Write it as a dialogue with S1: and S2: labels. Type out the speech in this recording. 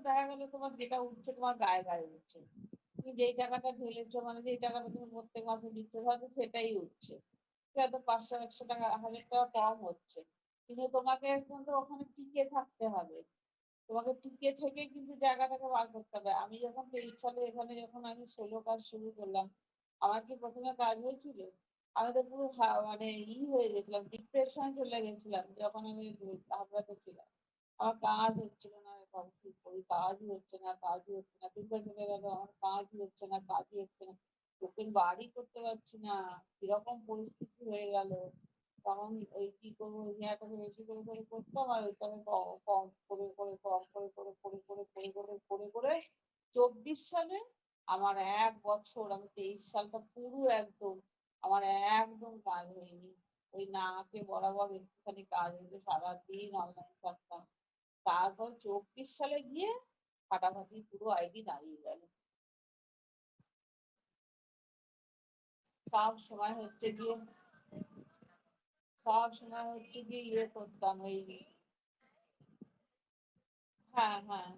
S1: দেখা গেল তোমার যেটা উঠছে তোমার গায়ে গায়ে উঠছে। তুমি যেই টাকাটা ঢেলেছো মানে যেই টাকাটা তুমি প্রত্যেক মাসে দিচ্ছ হয়তো সেটাই উঠছে। হয়তো ৫০০, ১০০ টাকা, ১০০০ টাকা কম হচ্ছে। কিন্তু তোমাকে কিন্তু ওখানে টিকে থাকতে হবে। তোমাকে টিকে থেকে কিন্তু জায়গাটাকে বার করতে হবে। আমি যখন ২৩ সালে এখানে যখন আমি সোলো কাজ শুরু করলাম, আমার কি ১ম এ কাজ হয়েছিল? আমি তো পুরো মানে হয়ে গেছিলাম, ডিপ্রেশন চলে গেছিলাম যখন আমি হাবড়াতে ছিলাম। আমার কাজ হচ্ছিল না, এখন কি করি? কাজই হচ্ছে না, কাজই হচ্ছে না। ৩ বার চলে গেল, আমার কাজই হচ্ছে না, কাজই হচ্ছে না। লোকের বাড়ি করতে পারছি না। কিরকম পরিস্থিতি হয়ে গেল। তখন ওই কি করবো? ওই নেয়াটাকে বেশি করে করতাম আর ওইটাকে কম করে কম করে ২৪ সালে আমার ১ বছর আমি ২৩ সালটা পুরো একদম আমার একদম কাজ হয়নি। ওই নাকে বরাবর একটুখানি কাজ হয়েছে। সারাদিন অনলাইন থাকতাম। তারপর ২৪ সালে গিয়ে ফাটাফাটি পুরো আইডি দাঁড়িয়ে গেল। সব সময় হচ্ছে গিয়ে করতাম ওই হ্যাঁ, হ্যাঁ।